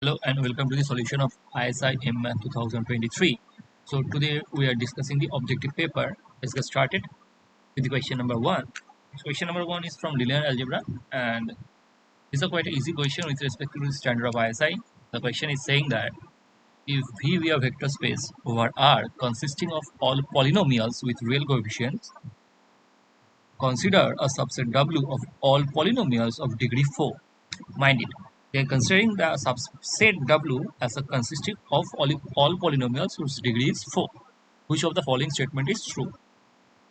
Hello and welcome to the solution of ISI M.Math 2023. So today we are discussing the objective paper. Let's get started with the question number 1. So question number 1 is from linear algebra and it's a quite an easy question with respect to the standard of ISI. The question is saying that if V be a vector space over R consisting of all polynomials with real coefficients, consider a subset W of all polynomials of degree 4. Mind it, we are considering the subset W as a consisting of all polynomials whose degree is 4. Which of the following statement is true?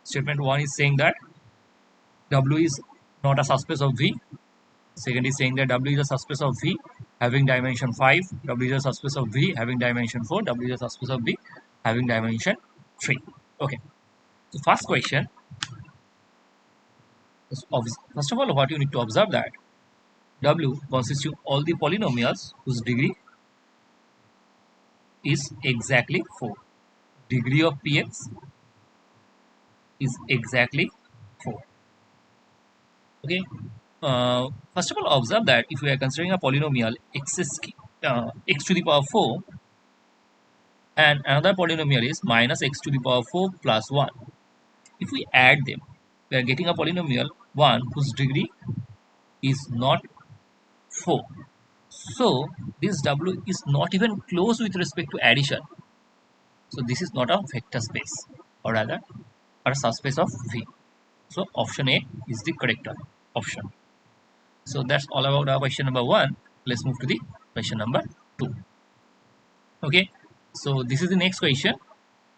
Statement 1 is saying that W is not a subspace of V. Second is saying that W is a subspace of V having dimension 5. W is a subspace of V having dimension 4. W is a subspace of V having dimension 3. Okay. So first question. First of all, what you need to observe that W consists of all the polynomials whose degree is exactly 4. Degree of Px is exactly 4. Okay. First of all, observe that if we are considering a polynomial x to the power 4 and another polynomial is minus x to the power 4 plus 1. If we add them, we are getting a polynomial 1 whose degree is not 4. So this W is not even close with respect to addition. So this is not a vector space, or rather a subspace of V. So option A is the correct option. So that's all about our question number 1. Let's move to the question number 2. Okay, so this is the next question.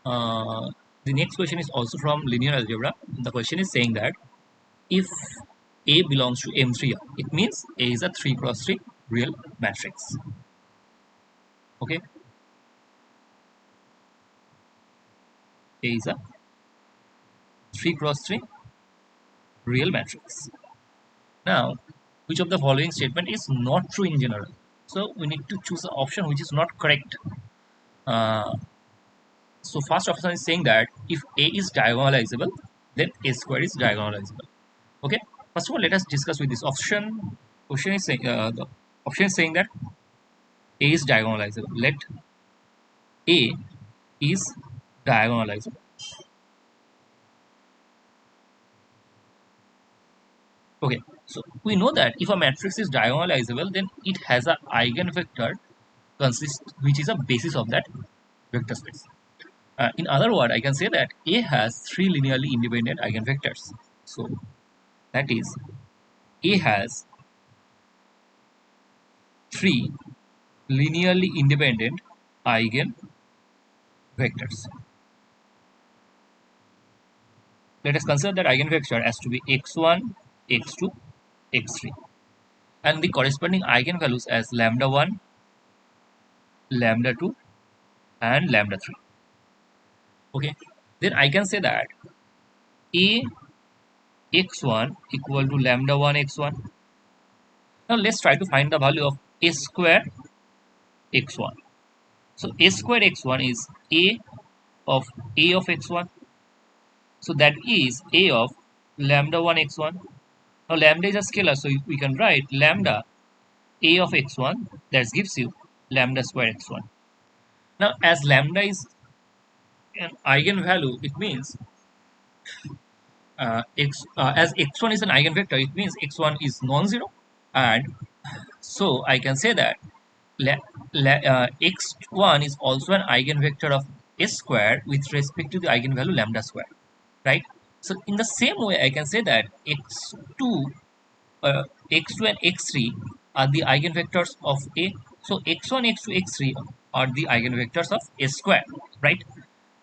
The next question is also from linear algebra. The question is saying that if A belongs to M3, it means A is a 3 cross 3 real matrix. Okay, A is a 3 cross 3 real matrix. Now, which of the following statement is not true in general? So we need to choose an option which is not correct. So first option is saying that if A is diagonalizable, then A square is diagonalizable. Okay. First of all, let us discuss with this option. The option is saying that A is diagonalizable. Let A is diagonalizable. Okay. So we know that if a matrix is diagonalizable, then it has an eigenvector which is a basis of that vector space. In other words, I can say that A has 3 linearly independent eigenvectors. So that is, A has 3 linearly independent eigenvectors. Let us consider that eigenvector as to be x1, x2, x3, and the corresponding eigenvalues as lambda 1, lambda 2, and lambda 3. Okay, then I can say that A x1 equal to lambda 1 x1. Now let's try to find the value of A square x1. So A square x1 is A of x1. So that is A of lambda 1 x1. Now lambda is a scalar, so we can write lambda A of x1, that gives you lambda square x1. Now as lambda is an eigenvalue, it means as x1 is an eigenvector, it means x1 is non-zero, and so I can say that x1 is also an eigenvector of s square with respect to the eigenvalue lambda square, right? So in the same way, I can say that x2 and x3 are the eigenvectors of A. So x1, x2, x3 are the eigenvectors of S square, right?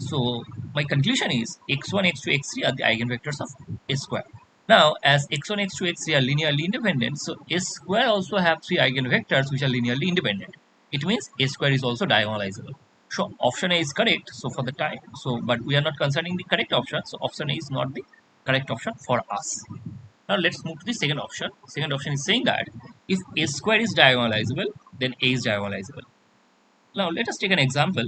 So my conclusion is x1, x2, x3 are the eigenvectors of S square. Now, as x1, x2, x3 are linearly independent, so S square also have 3 eigenvectors which are linearly independent. It means S square is also diagonalizable. So option A is correct. So for the time, but we are not concerning the correct option. So option A is not the correct option for us. Now let's move to the second option. Second option is saying that if A square is diagonalizable, then A is diagonalizable. Now let us take an example.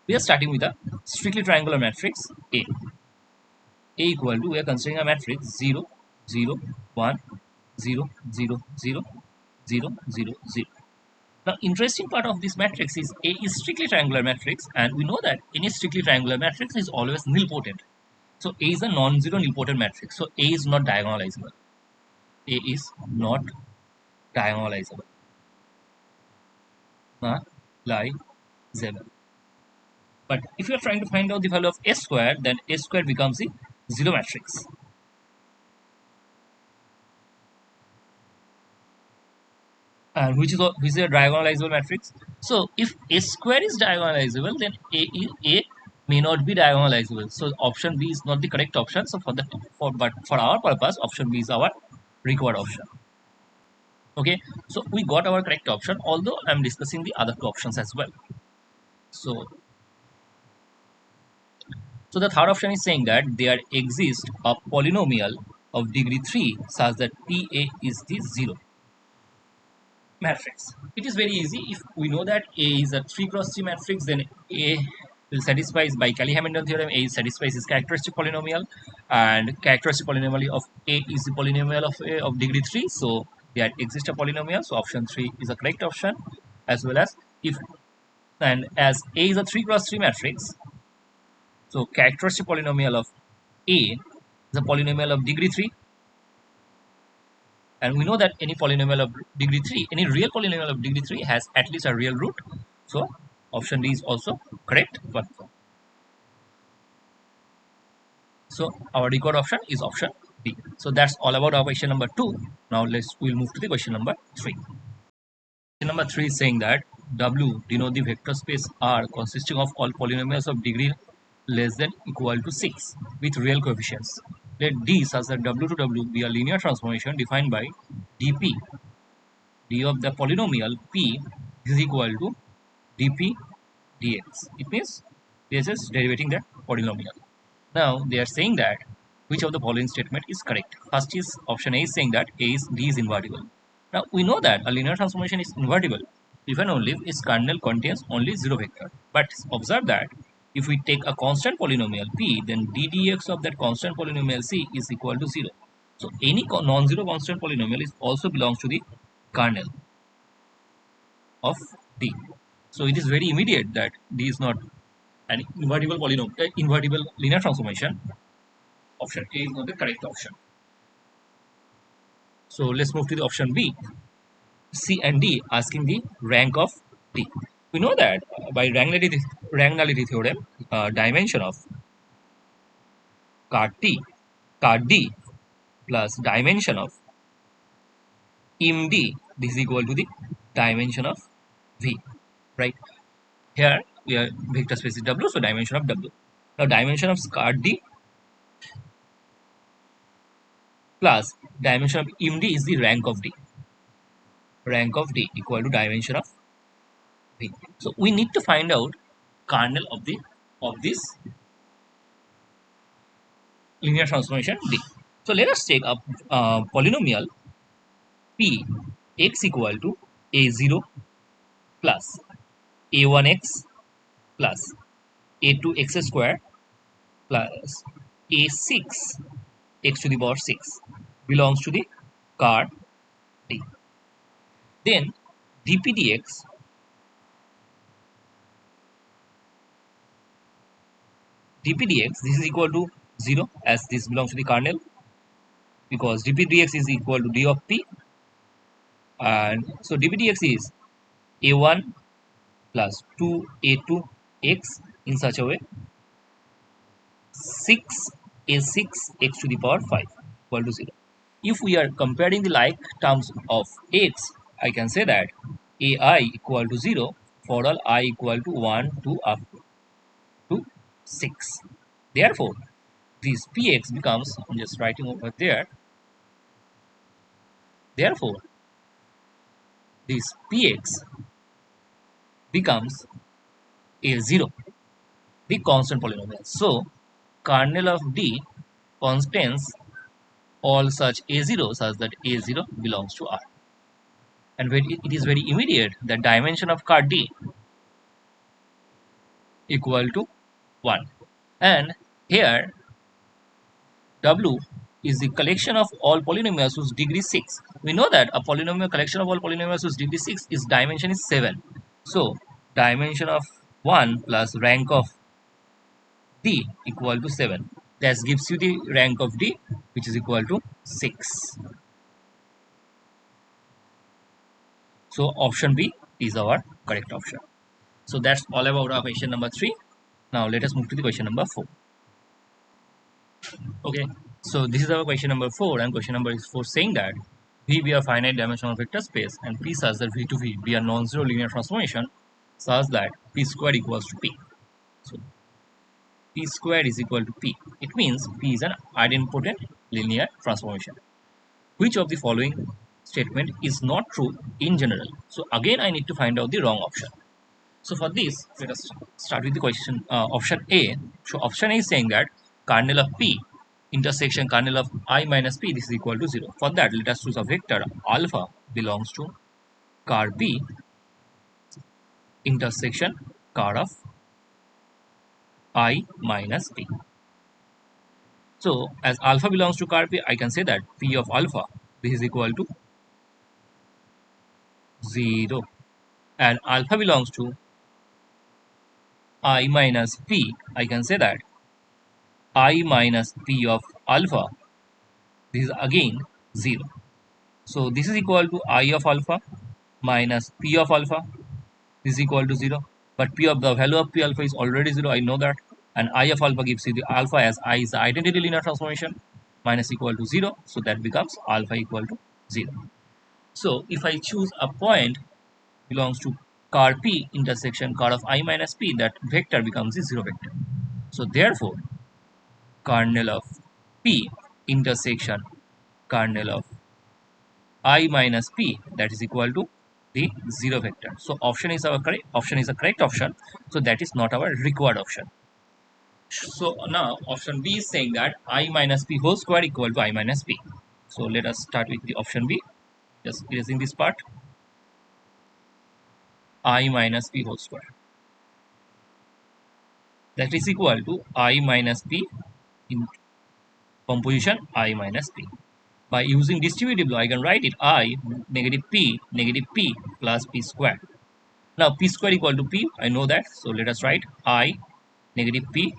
We are starting with a strictly triangular matrix A. A equal to, we are considering a matrix 0, 0, 1, 0, 0, 0, 0, 0, 0. Now, interesting part of this matrix is A is strictly triangular matrix, and we know that any strictly triangular matrix is always nilpotent. So A is a non-zero nilpotent matrix. So A is not diagonalizable. A is not diagonalizable. Diagonalizable. But if you are trying to find out the value of A square, then A square becomes the zero matrix. And which is a diagonalizable matrix. So if A square is diagonalizable, then A may not be diagonalizable. So option B is not the correct option. So but for our purpose, option B is our required option. Okay, so we got our correct option, although I'm discussing the other two options as well. So the third option is saying that there exists a polynomial of degree 3 such that PA is the zero matrix. It is very easy. If we know that A is a 3 cross 3 matrix, then A will satisfy by Cayley-Hamilton theorem. A satisfies its characteristic polynomial, and characteristic polynomial of A is the polynomial of A of degree 3. So there exists a polynomial. So option 3 is a correct option, as well as if and as A is a 3 cross 3 matrix, so characteristic polynomial of A is a polynomial of degree 3, and we know that any polynomial of degree 3, any real polynomial of degree 3 has at least a real root. So option D is also correct. So our record option is option B. So that's all about our question number 2. Now we'll move to the question number 3. Question number 3 is saying that W denote the vector space R consisting of all polynomials of degree less than equal to 6 with real coefficients. Let D such that W to W be a linear transformation defined by dp. D of the polynomial P is equal to dp dx. It means they are just derivating that polynomial. Now they are saying that which of the following statement is correct. First is option A is saying that D is invertible. Now we know that a linear transformation is invertible if and only if its kernel contains only zero vector. But observe that if we take a constant polynomial P, then d dx of that constant polynomial C is equal to 0. So any non-zero constant polynomial is also belongs to the kernel of D. So it is very immediate that D is not an invertible polynomial, invertible linear transformation. Option A is not the correct option. So let's move to the option B. C and D asking the rank of D. We know that by rank-nullity theorem, dimension of card D plus dimension of IMD, this is equal to the dimension of V, right? Here we are vector space is W, so dimension of W. Now dimension of card D plus dimension of IMD is the rank of D. Rank of D equal to dimension of V. So we need to find out kernel of this linear transformation D. So let us take a polynomial P x equal to a0 plus a1x plus a2x square plus a6 x to the power 6 belongs to the card D. Then dp dx this is equal to 0 as this belongs to the kernel, because dp dx is equal to d of p, and so dp dx is a1 plus 2a2x in such a way 6a6 x to the power 5 equal to 0. If we are comparing the like terms of x, I can say that ai equal to 0 for all I equal to 1 to up to 6. Therefore, this px becomes, I'm just writing over there, therefore this px becomes a0, the constant polynomial. So kernel of D contains all such a0 such that a0 belongs to R. And it is very immediate that dimension of card D equal to 1. And here W is the collection of all polynomials whose degree is 6. We know that a polynomial collection of all polynomials whose degree 6 is dimension is 7. So dimension of 1 plus rank of D equal to 7. That gives you the rank of D, which is equal to 6. So option B is our correct option. So that's all about our question number 3. Now let us move to the question number 4. Okay, so this is our question number 4, and question number 4 saying that V be a finite dimensional vector space and P such that V to V be a non-zero linear transformation such that P squared equals to P. So P squared is equal to P. It means P is an idempotent linear transformation. Which of the following statement is not true in general? So again I need to find out the wrong option. So for this, let us start with the question option A. So option A is saying that kernel of P intersection kernel of I minus P, this is equal to 0. For that, let us choose a vector alpha belongs to car P intersection car of I minus P. So as alpha belongs to car P, I can say that P of alpha, this is equal to 0, and alpha belongs to I minus P, I can say that I minus P of alpha, this is again 0. So this is equal to I of alpha minus P of alpha, this is equal to 0. But P of the value of P alpha is already 0, I know that. And I of alpha gives you the alpha as I is the identity linear transformation, minus equal to 0. So that becomes alpha equal to 0. So if I choose a point belongs to car P intersection car of I minus P, that vector becomes a 0 vector. So therefore, kernel of P intersection kernel of I minus P, that is equal to the 0 vector. So option is our correct option is a correct option. So that is not our required option. So now option B is saying that I minus P whole square equal to I minus P. So let us start with the option B. Just erasing this part. I minus P whole square, that is equal to I minus P in composition I minus P. By using distributive law, I can write it I negative P plus P square. Now P square equal to P, I know that. So let us write I negative P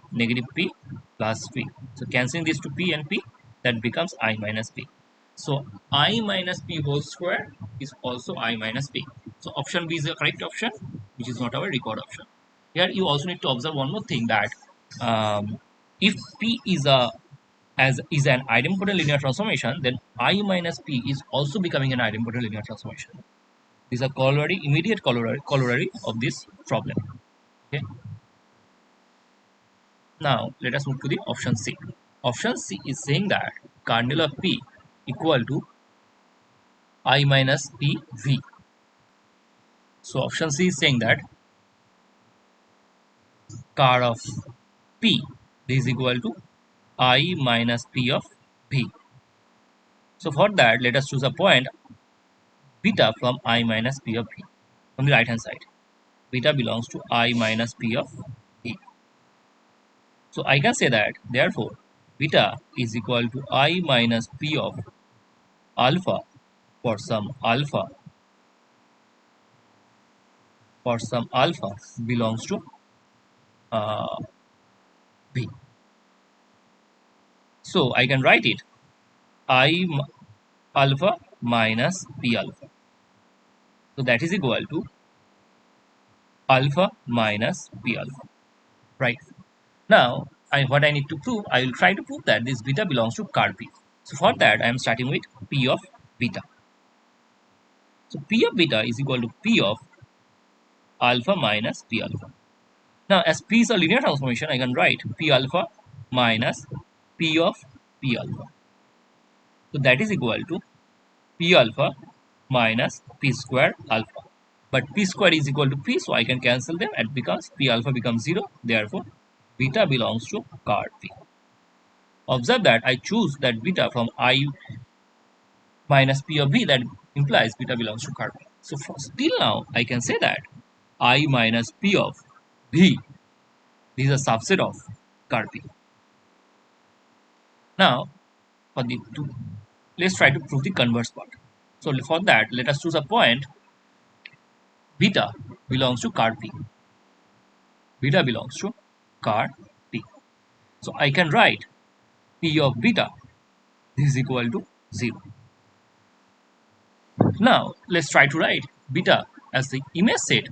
plus P. So cancelling this to P and P, that becomes I minus P. So I minus P whole square is also I minus P. So option B is the correct option, which is not our required option. Here you also need to observe one more thing, that if P is an idempotent linear transformation, then I minus P is also becoming an idempotent linear transformation. These are immediate corollary of this problem. Okay. Now let us move to the option C. Option C is saying that kernel of P equal to I minus P V. So option C is saying that car of P is equal to I minus P of V. So for that, let us choose a point beta from I minus P of V from the right hand side. Beta belongs to I minus P of V. So I can say that therefore beta is equal to I minus P of alpha for some alpha belongs to uh, V. So I can write it alpha minus P alpha. So that is equal to alpha minus P alpha. Right. Now what I need to prove, I will try to prove that this beta belongs to car P. So for that I am starting with P of beta. So P of beta is equal to P of alpha minus P alpha. Now as P is a linear transformation, I can write P alpha minus P of P alpha. So that is equal to P alpha minus P square alpha. But P square is equal to P, so I can cancel them, and because P alpha becomes 0, therefore beta belongs to car P. Observe that I choose that beta from I minus P of V, that implies beta belongs to car P. So still now I can say that I minus P of V, this is a subset of car P. Now for the two. Let's try to prove the converse part. So for that, let us choose a point beta belongs to card P. Beta belongs to card P. So I can write P of beta is equal to 0. Now let's try to write beta as the image set.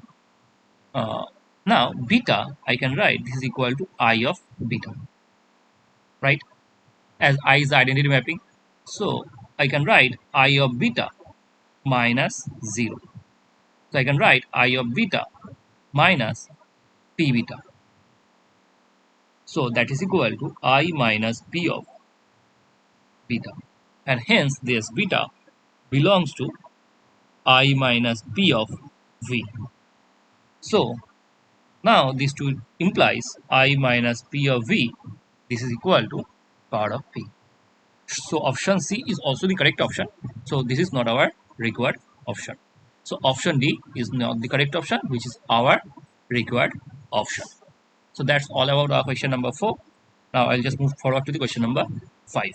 Uh, Now beta I can write this is equal to I of beta, right? As I is identity mapping. So I can write I of beta minus 0. So I can write I of beta minus P beta. So that is equal to I minus P of beta. And hence this beta belongs to I minus P of V. So now this two implies I minus P of V. This is equal to part of P. So option C is also the correct option. So this is not our required option. So option D is not the correct option, which is our required option. So that's all about our question number 4. Now I'll just move forward to the question number 5.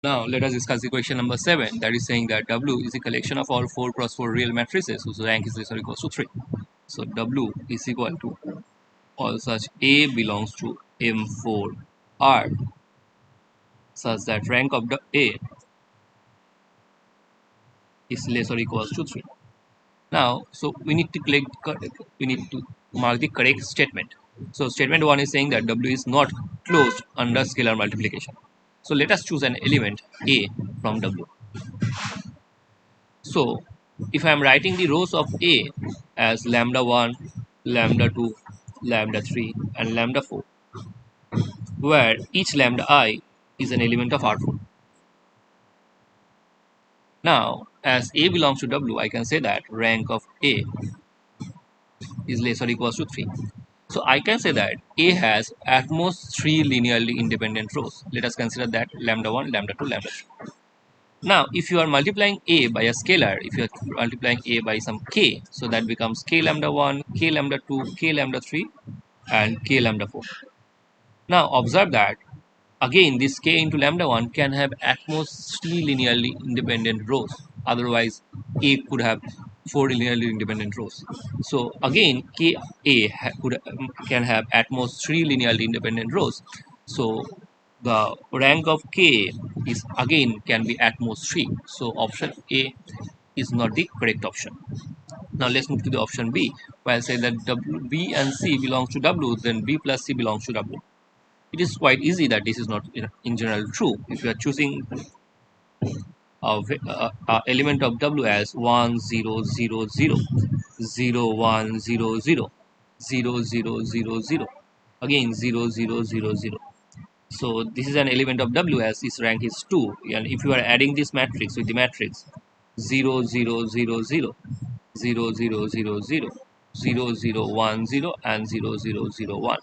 Now let us discuss the question number 7, that is saying that W is a collection of all 4 cross 4 real matrices whose rank is less or equals to 3. So W is equal to all such A belongs to M4 R such that rank of the A is less or equals to 3. Now, so we need to mark the correct statement. So statement 1 is saying that W is not closed under scalar multiplication. So let us choose an element A from W. So if I am writing the rows of A as lambda 1, lambda 2, lambda 3 and lambda 4, where each lambda I is an element of R4. Now as A belongs to W, I can say that rank of A is less or equals to 3. So I can say that A has at most 3 linearly independent rows. Let us consider that lambda 1, lambda 2, lambda 3. Now, if you are multiplying A by a scalar, if you are multiplying A by some k, so that becomes k lambda 1, k lambda 2, k lambda 3, and k lambda 4. Now, observe that again this k into lambda 1 can have at most 3 linearly independent rows. Otherwise, A could have 4 linearly independent rows. So, again, can have at most 3 linearly independent rows. So, the rank of k is again can be at most 3. So option A is not the correct option. Now let's move to the option B, where I say that B and C belongs to W, then B plus C belongs to W. It is quite easy that this is not in general true. If you are choosing a element of W as 1 0 0 0 0 1 0 0 0 0 0 0 again 0 0 0 0. So this is an element of W as its rank is 2, and if you are adding this matrix with the matrix 0 0 0 0 0 0 0 0 0 0 1 0 and 0 0 0 1,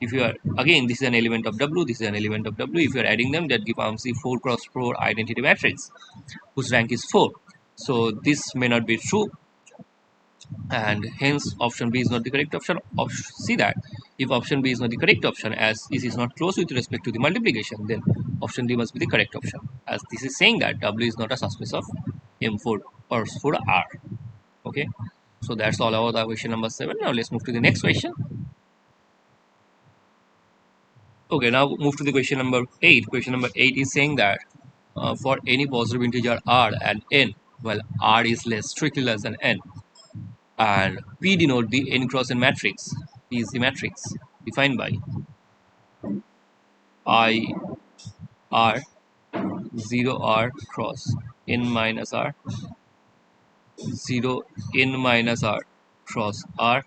if you are again this is an element of W, this is an element of W, if you are adding them, that becomes the 4 cross 4 identity matrix whose rank is 4. So this may not be true, and hence option B is not the correct option. See that if option B is not the correct option, as this is not close with respect to the multiplication, then option D must be the correct option, as this is saying that W is not a subspace of M4 or 4R. Okay, so that's all about the question number 7. Now let's move to the next question. Okay, now move to the question number 8. Question number 8 is saying that for any positive integer R and N, well, R is strictly less than N, and P denote the n cross n matrix. P is the matrix defined by I R 0 R cross n minus R 0 n minus R cross R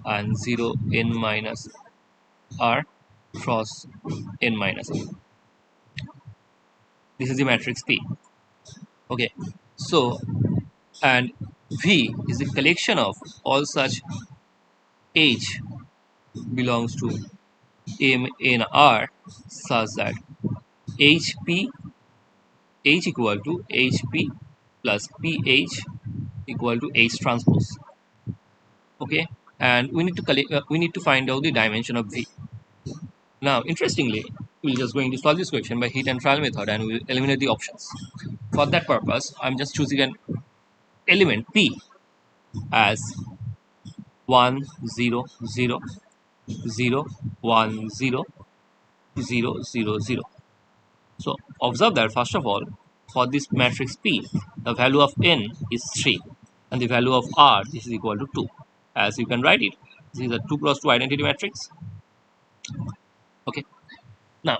and 0 n minus R cross n minus R. This is the matrix P. Okay, so and V is the collection of all such H belongs to M n R such that HP H equal to HP plus PH equal to H transpose. Okay, and we need to we need to find out the dimension of V. Now, interestingly, we're just going to solve this question by hit and trial method, and we'll eliminate the options. For that purpose, I'm just choosing an element P as 1 0 0 0 1 0 0 0 0. So observe that first of all, for this matrix P, the value of n is 3 and the value of R this is equal to 2. As you can write it, this is a 2 cross 2 identity matrix. Okay, now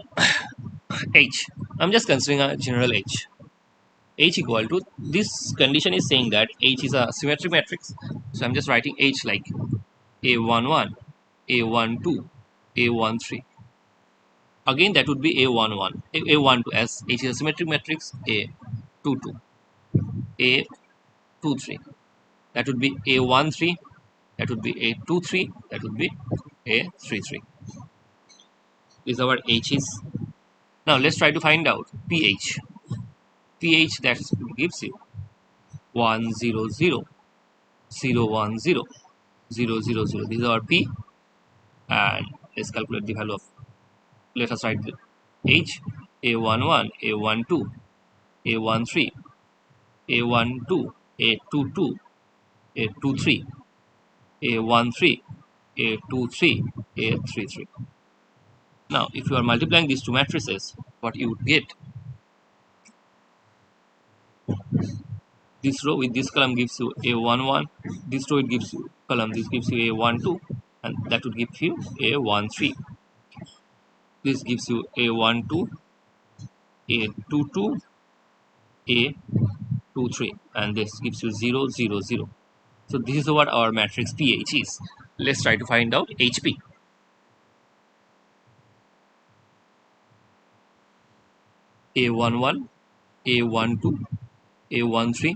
H, I'm just considering a general H. H equal to, this condition is saying that H is a symmetric matrix. So I'm just writing H like A11, A12, A13. Again, that would be A11, A12 as H is a symmetric matrix, A22, A23. That would be A13, that would be A23, that would be A33. These are our H's. Now let's try to find out pH. pH that gives you 1 0 0 0 1 0 0 0 0. These are P, and let's calculate the value of, let us write the H. A11, A12, A13, A12, A22, A23, A13, A23, A33. Now, if you are multiplying these two matrices, what you would get, this row with this column gives you A11, this row it gives you column, this gives you A12, and that would give you A13. This gives you A12, A22, A23, and this gives you 0, 0, 0. So this is what our matrix PH is. Let's try to find out HP. A11, A12, A13,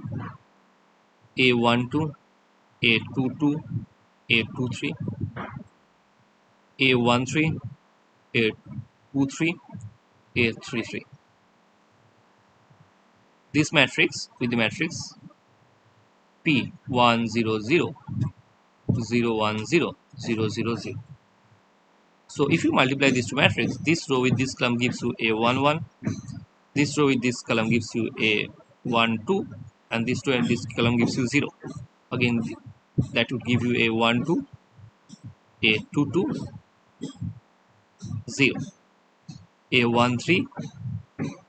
A12, A22, A23, A13, A23, A33. This matrix with the matrix P100, 0, 0, 0, 0, 0, 0. So if you multiply these two matrices, this row with this column gives you A11, this row with this column gives you A12, and this row and this column gives you 0. Again, that would give you A12, A22, 0, A13,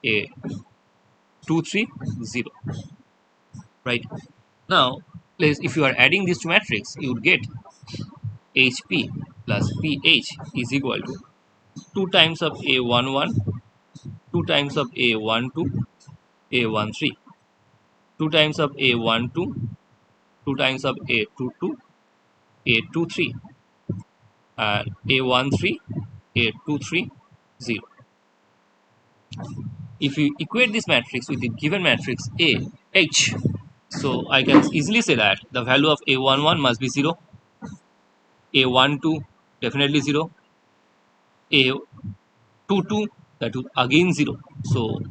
A23, 0. Right? Now, if you are adding these two matrices, you would get HP plus PH is equal to 2 times of A11, 2 times of A12, A13, 2 times of A12, 2 times of A22, A23, and A13, A23, 0. If you equate this matrix with the given matrix A, H, so I can easily say that the value of A11 must be 0, A12 definitely 0, A22 that is again 0. So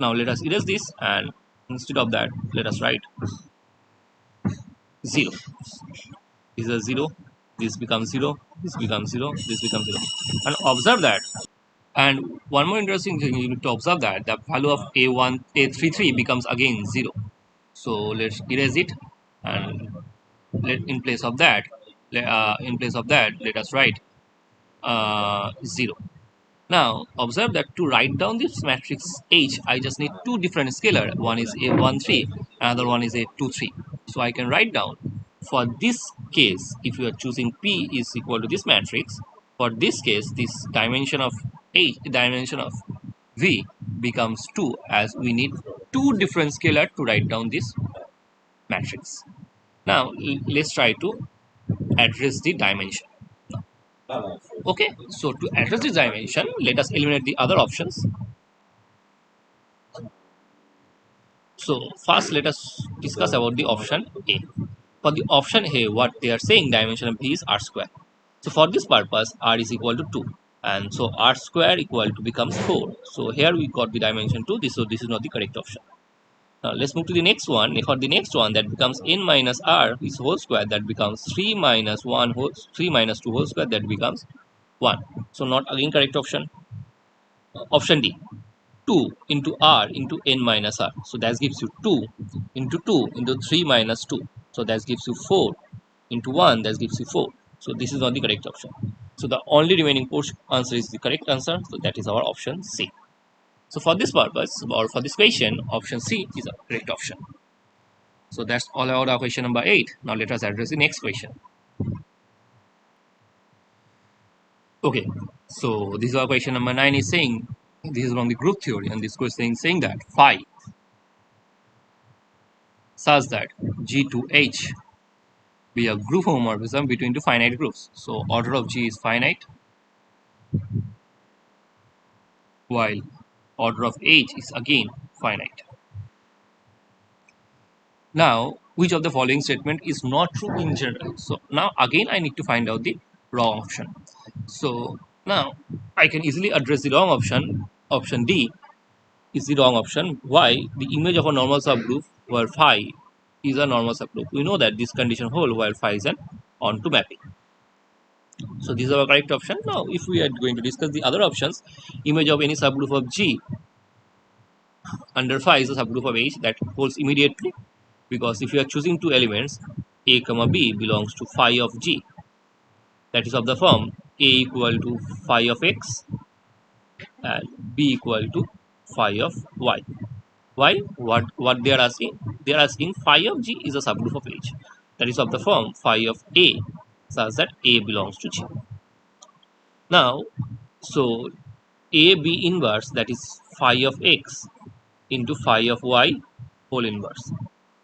now let us erase this, and instead of that let us write 0. This is a 0, this becomes 0, this becomes 0, this becomes 0. And observe that. And one more interesting thing you need to observe that the value of A1, A33 becomes again 0. So let's erase it, and in place of that, let us write 0. Now observe that to write down this matrix H, I just need two different scalar. One is A13, another one is A23. So I can write down, for this case, if you are choosing P is equal to this matrix, for this case, this dimension of V becomes 2, as we need two different scalar to write down this matrix. Now let's try to address the dimension. Okay, so to address this dimension, let us eliminate the other options. So first let us discuss about the option A. For the option A, what they are saying, dimension of B is r square. So for this purpose, r is equal to 2, and so r square equal to becomes 4. So here we got the dimension 2, so this is not the correct option. Now let's move to the next one. For the next one, that becomes n minus r is whole square, that becomes 3 minus 3 minus 2 whole square, that becomes 1. So not again correct option. Option D, 2 into r into n minus r. So that gives you 2 into 3 minus 2. So that gives you 4 into 1, that gives you 4. So this is not the correct option. So the only remaining answer is the correct answer. So that is our option C. So for this purpose, or for this question, option C is a correct option. So that's all about our question number 8. Now let us address the next question. Okay, so this is our question number 9 is saying, this is from the group theory, and this question is saying that phi such that G to H be a group homomorphism between two finite groups. So order of G is finite, while order of H is again finite. Now, which of the following statement is not true in general? So now again I need to find out the wrong option. So now I can easily address the wrong option. Option D is the wrong option. Why? The image of a normal subgroup where phi is a normal subgroup. We know that this condition hold while phi is an onto mapping. So this is our correct option. Now if we are going to discuss the other options, image of any subgroup of G under phi is a subgroup of H that holds immediately, because if you are choosing two elements, a comma b belongs to phi of G, that is of the form a equal to phi of x and b equal to phi of y. Why? What they are asking? They are asking phi of G is a subgroup of H that is of the form phi of A, such that A belongs to G. Now, so A B inverse, that is phi of x into phi of y whole inverse,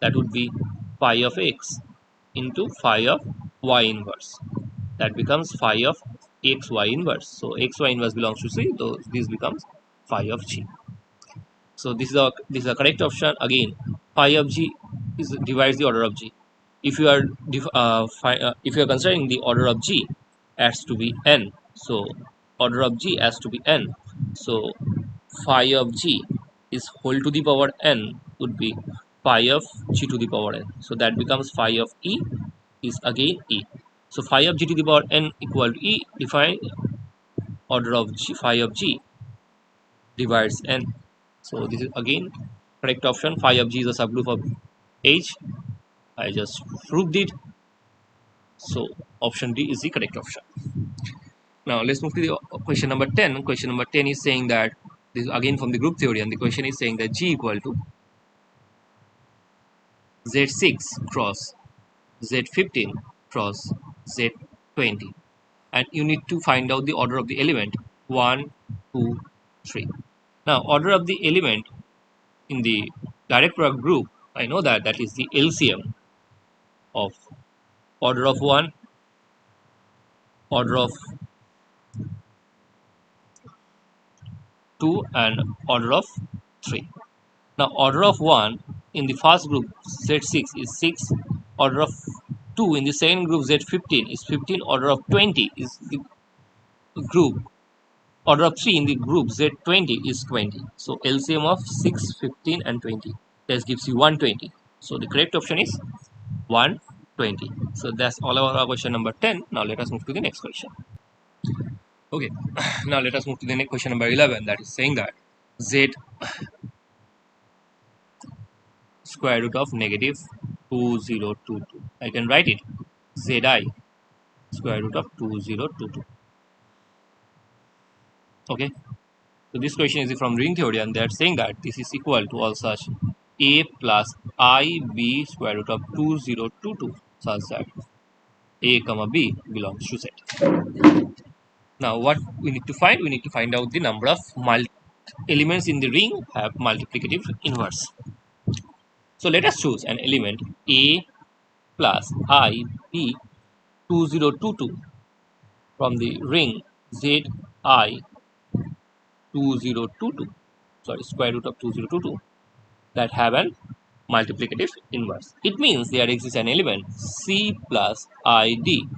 that would be phi of x into phi of y inverse, that becomes phi of xy inverse. So xy inverse belongs to C, so this becomes phi of G. So this is a correct option. Again, phi of G is divides the order of G. If you are if you are considering the order of G as to be n, so order of G as to be n, so phi of G is whole to the power n would be phi of G to the power n. So that becomes phi of E is again E. So phi of G to the power n equal to E. Define order of G, phi of G divides n. So this is again correct option. Phi of G is a subgroup of H. I just proved it. So option D is the correct option. Now let's move to the question number 10. Question number 10 is saying that this is again from the group theory, and the question is saying that G equal to Z6 cross Z15 cross Z20, and you need to find out the order of the element 1, 2, 3. Now order of the element in the direct product group, I know that that is the LCM of order of 1, order of 2, and order of 3. Now order of 1 in the first group Z6 is 6, order of 2 in the second group Z15 is 15, order of 20 is the group, order of 3 in the group Z20 is 20. So LCM of 6, 15 and 20, that gives you 120. So the correct option is 120. So that's all about our question number 10. Now let us move to the next question. Okay, now let us move to the next question number 11, that is saying that Z square root of negative 2022. I can write it Zi square root of 2022. Okay, so this question is from ring theory, and they are saying that this is equal to all such a plus ib square root of 2022, such that a comma b belongs to Z. Now what we need to find? We need to find out the number of elements in the ring have multiplicative inverse. So let us choose an element a plus I b 2022 from the ring Z I 2022, sorry, square root of 2022, that have an multiplicative inverse. It means there exists an element C plus ID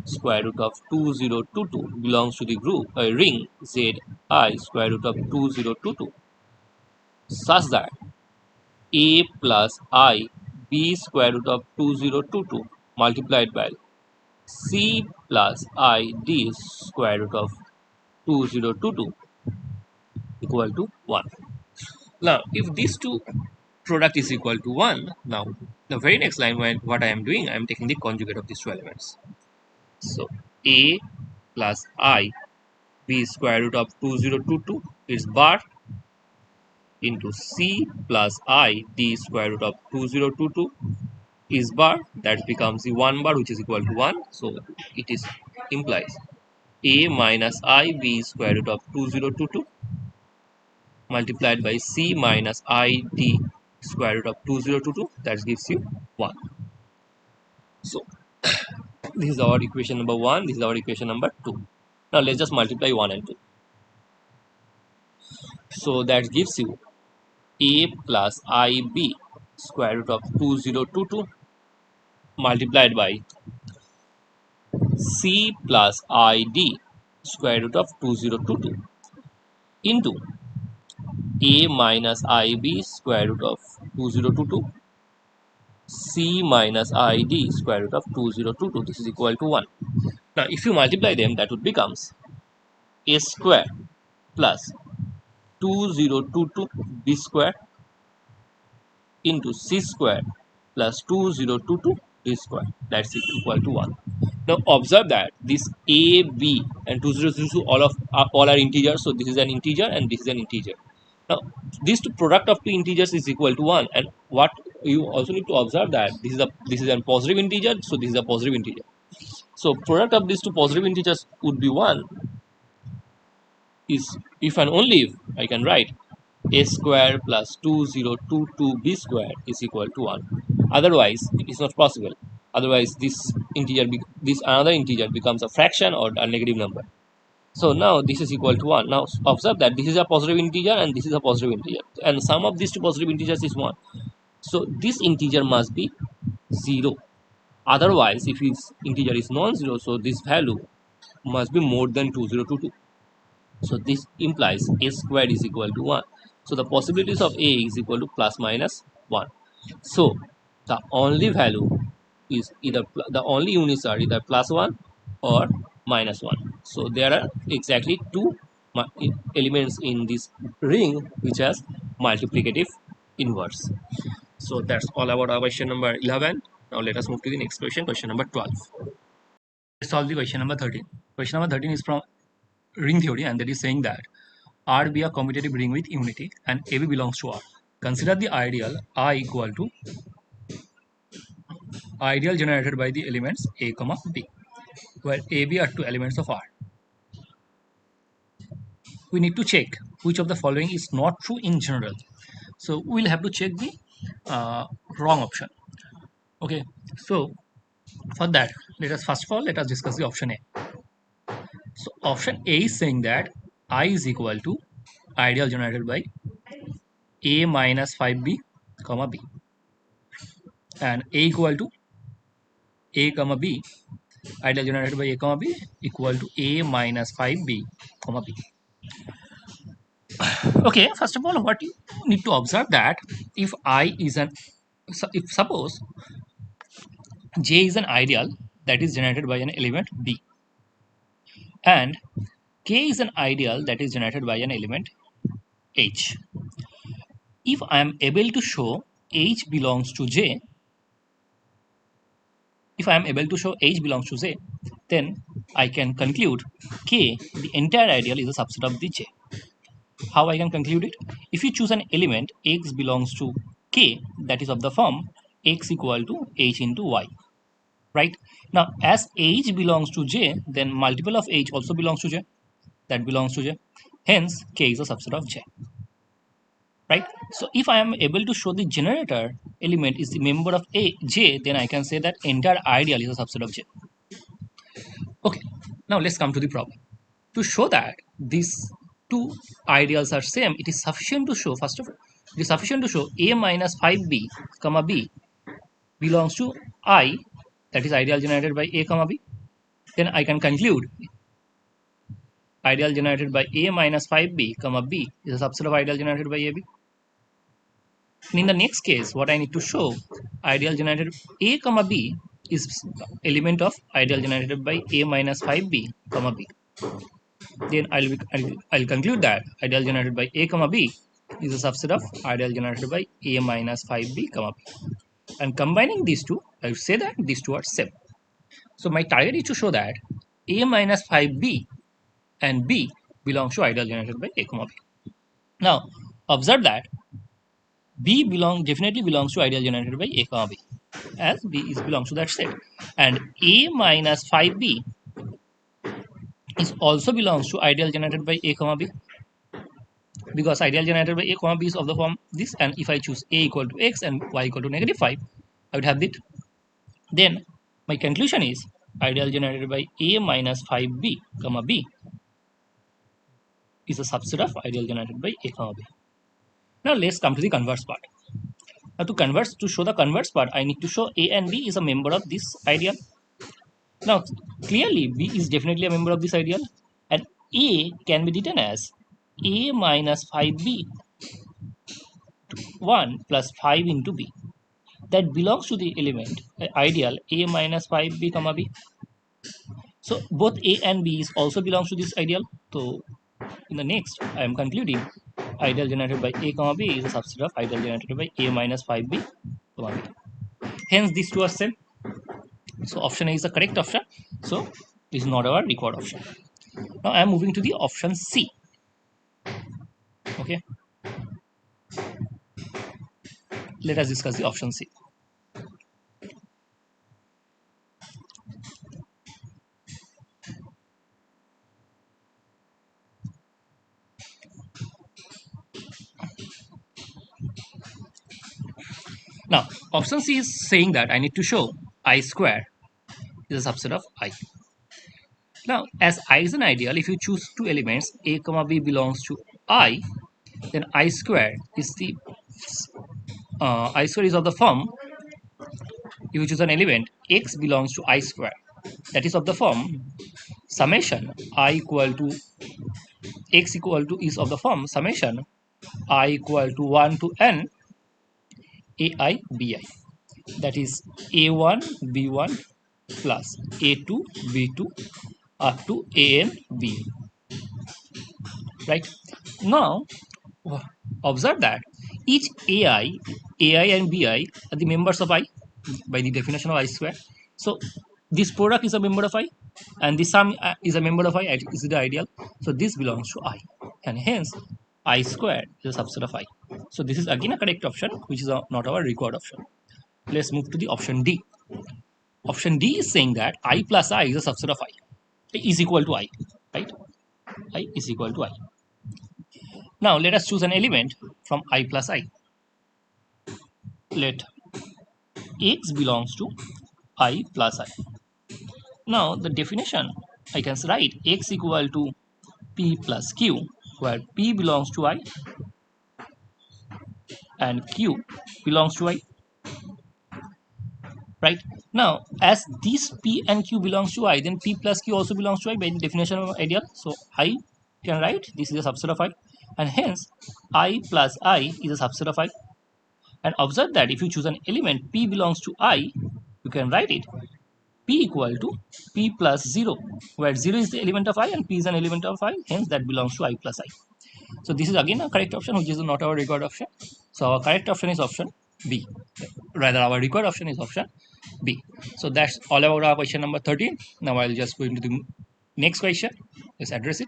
square root of 2022 belongs to the group ring Z I square root of 2022, such that a plus I b square root of 2022 multiplied by C plus I d square root of 2022 equal to 1. Now, if these two product is equal to 1, now the very next line, when what I am doing, I am taking the conjugate of these two elements. So a plus I b square root of 2022 is bar into C plus I d square root of 2022 is bar, that becomes the 1 bar, which is equal to 1. So it is implies a minus I b square root of 2022 multiplied by C minus I d square root of 2022, that gives you 1. So this is our equation number 1, this is our equation number 2. Now let's just multiply 1 and 2. So that gives you a plus ib square root of 2022 multiplied by C plus id square root of 2022 into a minus ib square root of 2022 C minus id square root of 2022. This is equal to 1. Now, if you multiply them, that would becomes a square plus 2022 b square into c square plus 2022 d square, that's equal to 1. Now observe that this a, b and 2022 all are integers, so this is an integer and this is an integer. Now this product of two integers is equal to 1, and what you also need to observe that this is a positive integer, so this is a positive integer. So product of these two positive integers would be 1, is if and only if I can write a square plus 2022 b square is equal to 1. Otherwise, it is not possible. Otherwise, this another integer becomes a fraction or a negative number. So now this is equal to 1. Now observe that this is a positive integer and this is a positive integer, and sum of these two positive integers is 1. So this integer must be 0. Otherwise, if its integer is non-zero, so this value must be more than 2022. So this implies a squared is equal to 1. So the possibilities of a is equal to plus minus 1. So the only value is either the only units are either plus 1 or minus 1. So there are exactly two elements in this ring which has multiplicative inverse. So that's all about our question number 11. Now let us move to the next question, question number 12. Let's solve the question number 13. Question number 13 is from ring theory, and that is saying that R be a commutative ring with unity and AB belongs to R. Consider the ideal I equal to ideal generated by the elements A, B, where AB are two elements of R. We need to check which of the following is not true in general. So we'll have to check the wrong option. Okay, so for that, first of all let us discuss the option A. So option A is saying that I is equal to ideal generated by A minus 5B, B, and A equal to A, B, ideal generated by A, B equal to A minus 5B, B. Okay, first of all, what you need to observe that if I is an, if suppose J is an ideal that is generated by an element B, and K is an ideal that is generated by an element H. If I am able to show H belongs to J, if I am able to show H belongs to J, then I can conclude K, the entire ideal, is a subset of the J. How I can conclude it? If you choose an element X belongs to K, that is of the form X equal to H into Y. Right? Now, as H belongs to J, then multiple of H also belongs to J. That belongs to J. Hence, K is a subset of J. Right? So, if I am able to show the generator element is the member of J, then I can say that entire ideal is a subset of J. Okay, now let's come to the problem. To show that these two ideals are same, it is sufficient to show, first of all, it is sufficient to show A minus 5B, B belongs to I, that is ideal generated by A, B. Then I can conclude ideal generated by A minus 5B, B is a subset of ideal generated by AB. And in the next case, what I need to show, ideal generated A, B is element of ideal generated by A minus 5B, B. Then I'll conclude that ideal generated by A, B is a subset of ideal generated by A minus 5B, B. And combining these two, I would say that these two are same. So my target is to show that A minus 5B and B belongs to ideal generated by A, B. Now observe that B definitely belongs to ideal generated by A, B, as B is belongs to that set, and A minus 5B is also belongs to ideal generated by A, B, because ideal generated by A, B is of the form this, and if I choose A equal to X and Y equal to negative 5, I would have it. Then my conclusion is ideal generated by A minus 5B, B is a subset of ideal generated by A, B. Now let's come to the converse part. Now to show the converse part, I need to show A and B is a member of this ideal. Now clearly B is definitely a member of this ideal, and A can be written as A minus 5B 1 plus 5 into B, that belongs to the element ideal A minus 5B, B. So both A and B is also belongs to this ideal. So in the next, I am concluding Ideal generated by a comma b is a subset of ideal generated by a minus 5b comma b. Hence these two are same. So option A is the correct option. So this is not our required option. Now I am moving to the option C. Okay. Let us discuss the option C. Now option C is saying that I need to show I square is a subset of I. Now as I is an ideal, if you choose two elements a comma b belongs to I, then I square is the I square is of the form, if you choose an element x belongs to I square, that is of the form summation I equal to x equal to is of the form summation I equal to 1 to n ai bi, that is a1 b1 plus a2 b2 up to an b, right? Now observe that each ai and bi are the members of I by the definition of I square. So this product is a member of I, and the sum is a member of I. Is the ideal? So this belongs to I, and hence I square is a subset of I. So this is again a correct option, which is not our required option. Let's move to the option D. Option D is saying that I plus I is a subset of I. Is equal to I, right? I is equal to I. Now let us choose an element from I plus I. Let x belongs to I plus I. Now the definition I can write x equal to p plus q, where p belongs to I and q belongs to I, right? Now as this p and q belongs to I, then p plus q also belongs to I by the definition of ideal. So I can write this is a subset of I, and hence I plus I is a subset of I. And observe that if you choose an element p belongs to I, you can write it p equal to p plus 0, where 0 is the element of I and p is an element of I, hence that belongs to I plus I. So this is again a correct option, which is not our required option. So our correct option is option B. Rather, our required option is option B. So that's all about our question number 13. Now I'll just go into the next question. Let's address it.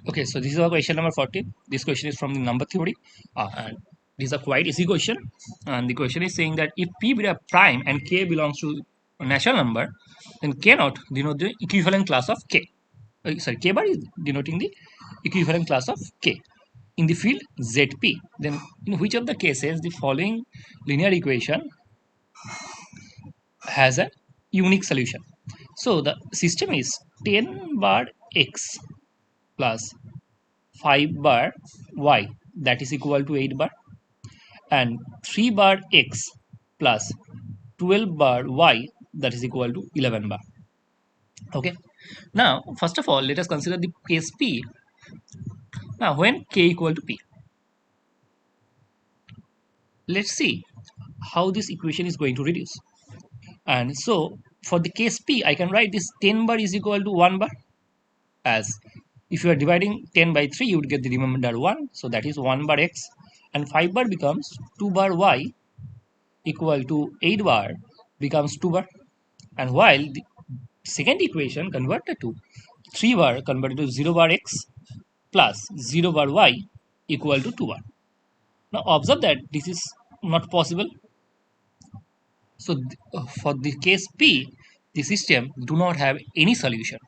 Okay, so this is our question number 14. This question is from the number theory. And this is a quite easy question. And the question is saying that if P be a prime and K belongs to a natural number, then K naught denote the equivalent class of K. Sorry, K bar is denoting the equivalent class of K in the field ZP. Then in which of the cases the following linear equation has a unique solution? So the system is 10 bar x plus 5 bar y, that is equal to 8 bar, and 3 bar x plus 12 bar y, that is equal to 11 bar. Okay, now first of all let us consider the case P. Now when k equal to P, let's see how this equation is going to reduce. And so for the case P, I can write this 10 bar is equal to 1 bar, as if you are dividing 10 by 3, you would get the remainder 1. So that is 1 bar x, and 5 bar becomes 2 bar y equal to 8 bar becomes 2 bar. And while the second equation converted to 3 bar converted to 0 bar x plus 0 bar y equal to 2 bar. Now observe that this is not possible. So for the case P, the system do not have any solution.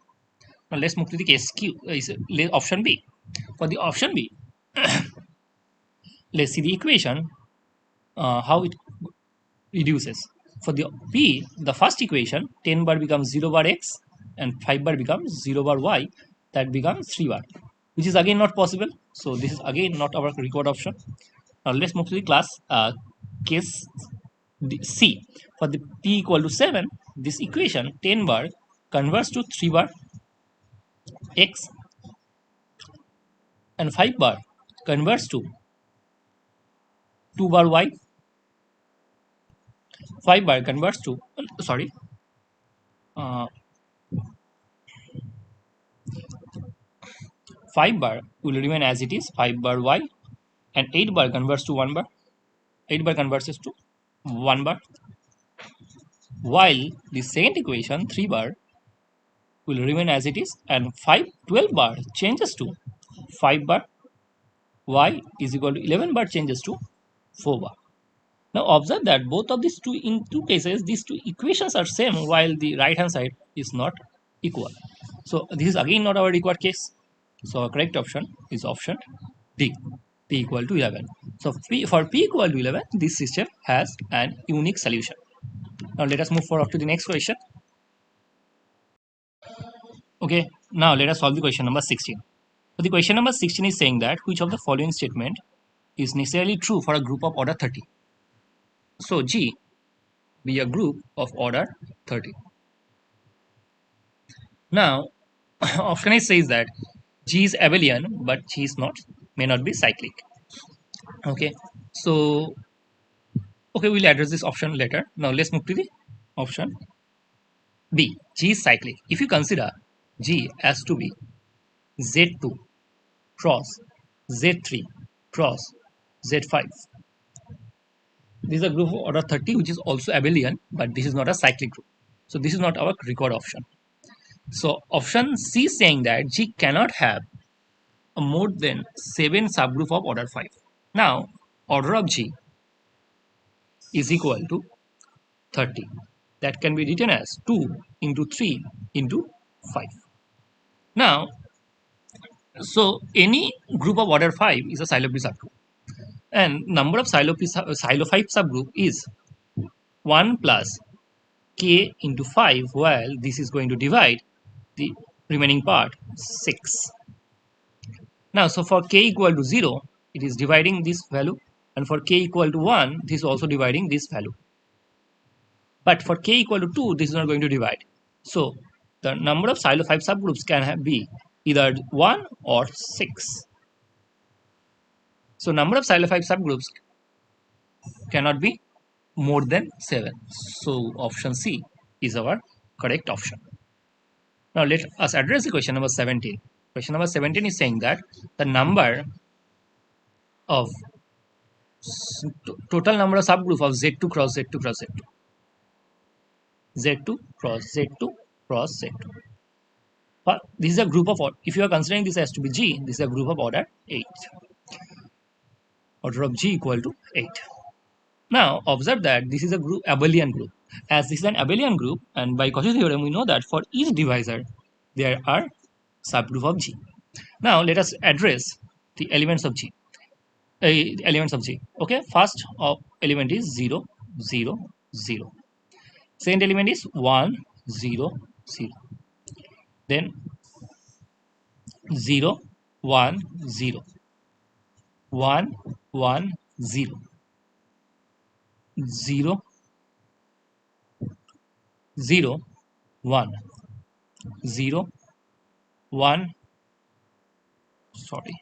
Now let's move to the case Q, is option B. For the option B, let's see the equation, how it reduces. For the P, the first equation, 10 bar becomes 0 bar x and 5 bar becomes 0 bar y, that becomes 3 bar, which is again not possible. So this is again not our required option. Now let's move to the case C. For the P equal to 7, this equation 10 bar converts to 3 bar x and 5 bar converts to 2 bar y, 5 bar converts to sorry uh, 5 bar will remain as it is, 5 bar y, and 8 bar converts to 1 bar. 8 bar converts to 1 bar, while the second equation 3 bar will remain as it is, and 12 bar changes to 5 bar, y is equal to 11 bar changes to 4 bar. Now observe that both of these two, in two cases, these two equations are same while the right hand side is not equal. So this is again not our required case. So our correct option is option D, p equal to 11. So for p equal to 11, this system has an unique solution. Now let us move forward to the next question. Okay, now let us solve the question number 16. So the question number 16 is saying that which of the following statement is necessarily true for a group of order 30. So G be a group of order 30. Now option A says that G is abelian, but G is not, may not be cyclic. Okay, so we'll address this option later. Now let's move to the option B. G is cyclic. If you consider G as to be Z2 cross Z3 cross Z5, this is a group of order 30 which is also abelian, but this is not a cyclic group. So this is not our required option. So option C is saying that G cannot have a more than 7 subgroup of order 5. Now order of G is equal to 30. That can be written as 2 into 3 into 5. Now, so any group of order 5 is a Silo P subgroup. And number of Silo 5 subgroup is 1 plus k into 5, while this is going to divide the remaining part 6. Now, so for k equal to 0, it is dividing this value, and for k equal to 1, this is also dividing this value. But for k equal to 2, this is not going to divide. So the number of Silo 5 subgroups can be either 1 or 6. So number of Silo 5 subgroups cannot be more than 7. So option C is our correct option. Now let us address the question number 17. Question number 17 is saying that the number of total number of subgroup of Z2 cross Z2 cross Z2. Z2 cross Z2 cross Z2. But this is a group of, if you are considering this as to be G, this is a group of order 8. Order of G equal to 8. Now observe that this is a group, abelian group. As this is an abelian group, and by Cauchy theorem we know that for each divisor there are subgroup of G. Now let us address the elements of G. Okay, first element is 0, 0, 0. Second element is 1, 0, 0. Then 0, 1, 0. 1, 1, 0. 0, 0, 1. 0, 1, sorry.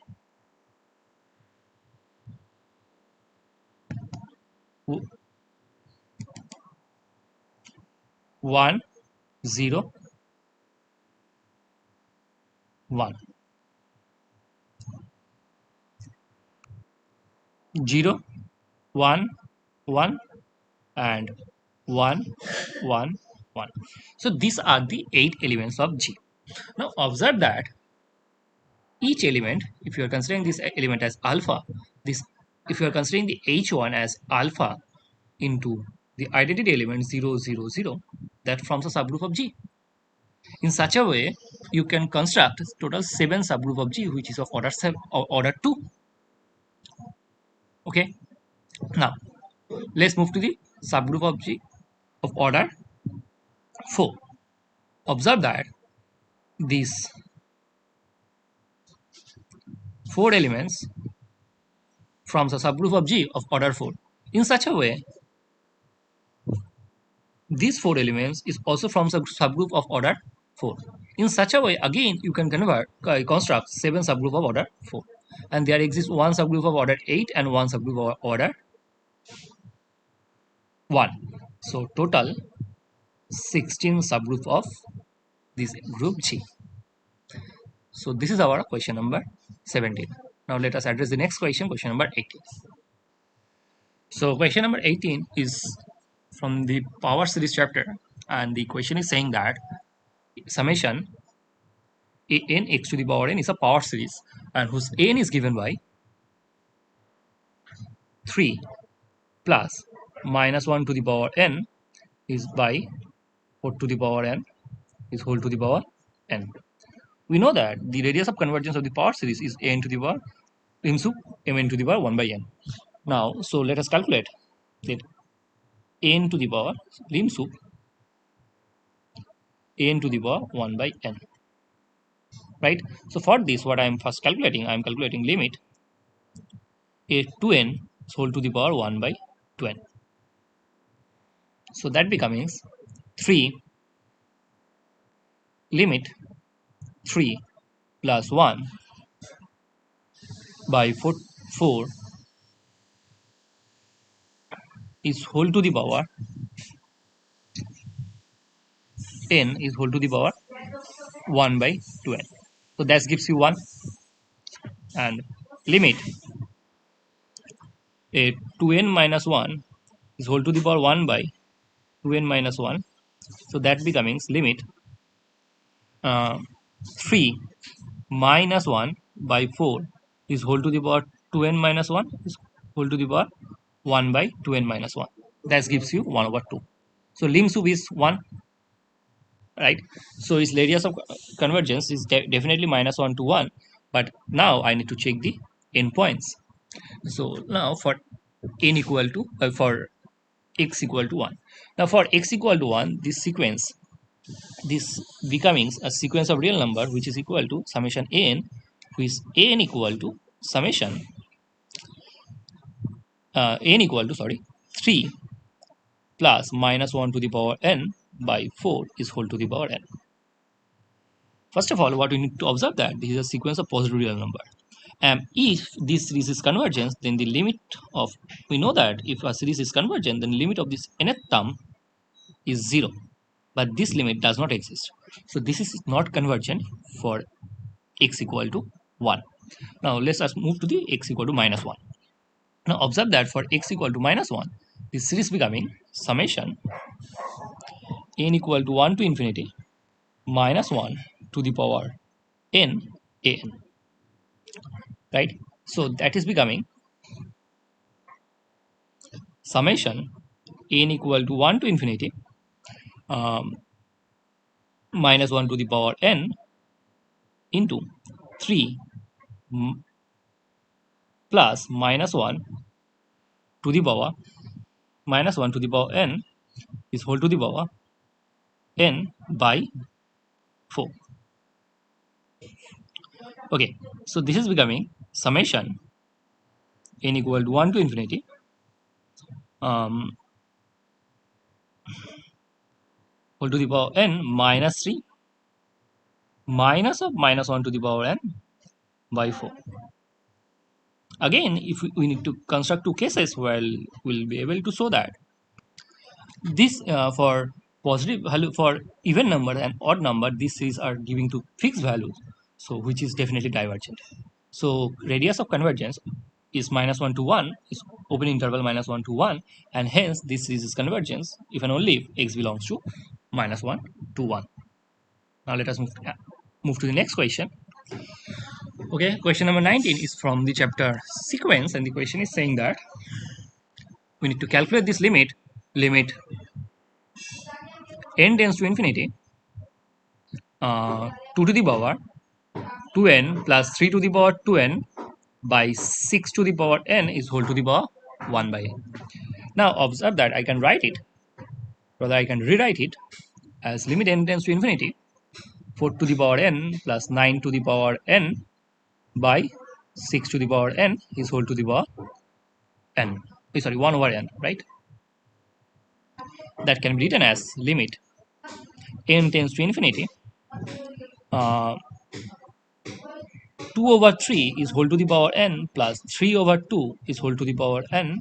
1, 0, 1. 0, 1, 1, and 1, 1, 1. So these are the 8 elements of G. Now observe that each element, if you are considering this element as alpha, if you are considering the H1 as alpha into the identity element 0, 0, 0, that forms a subgroup of G. In such a way, you can construct total 7 subgroup of G, which is of order 7 or order 2. Okay. Now let's move to the subgroup of G of order 4. Observe that these 4 elements forms a subgroup of G of order 4. In such a way, these 4 elements is also from a subgroup of order 4. In such a way, again, you can construct 7 subgroup of order 4. And there exists one subgroup of order 8 and one subgroup of order 1. So total 16 subgroup of this group G. So this is our question number 17. Now let us address the next question, question number 18. So question number 18 is from the power series chapter, and the question is saying that summation a n x to the power n is a power series and whose n is given by 3 plus minus 1 to the power n is by 4 to the power n is whole to the power n. We know that the radius of convergence of the power series is n to the power m sub mn to the power 1 by n. Now, so let us calculate that n to the power lim sub n to the power 1 by n, right? So for this, what I am first calculating, I am calculating limit a 2n is whole to the power 1 by 2n. So that becomes 3 limit 3 plus 1 by 4 is whole to the power n is whole to the power 1 by 2n. So that gives you 1, and limit a 2n minus 1 is whole to the power 1 by 2n minus 1. So that becomes limit 3 minus 1 by 4 is whole to the power 2n minus 1 is whole to the power 1 by 2n minus 1. That gives you 1 over 2. So lim sub is 1, right? So its radius of convergence is definitely minus 1 to 1, but now I need to check the endpoints. So now for n equal to for x equal to 1. Now for x equal to 1, this becomes a sequence of real number which is equal to summation n, which is n equal to summation n equal to 3 plus minus 1 to the power n by 4 is whole to the power n. First of all, what we need to observe that this is a sequence of positive real number. And if this series is convergent, then the limit of, we know that if a series is convergent, then the limit of this nth term is 0. But this limit does not exist. So this is not convergent for x equal to 1. Now let us move to the x equal to minus 1. Now observe that for x equal to minus 1, this series becoming summation n equal to 1 to infinity minus 1 to the power n an, right? So that is becoming summation n equal to 1 to infinity minus 1 to the power n into 3 plus minus 1 to the power minus 1 to the power n is whole to the power n by 4. Okay, so this is becoming summation n equal to 1 to infinity whole to the power n minus 3 minus of minus 1 to the power n by 4. Again, if we need to construct two cases, well, we'll be able to show that this for positive value, for even number and odd number, these series are giving to fixed values, so which is definitely divergent. So radius of convergence is minus 1 to 1, is open interval minus 1 to 1, and hence this series is convergence if and only if x belongs to minus 1 to 1. Now let us move to the next question. Okay, question number 19 is from the chapter sequence, and the question is saying that we need to calculate this limit 'n tends to infinity 2 to the power 2n plus 3 to the power 2n by 6 to the power n is whole to the power 1 by n. Now observe that I can write it, rather I can rewrite it as limit n tends to infinity 4 to the power n plus 9 to the power n by 6 to the power n is whole to the power n. Sorry, 1 over n, right? That can be written as limit n tends to infinity 2 over 3 is whole to the power n plus 3 over 2 is whole to the power n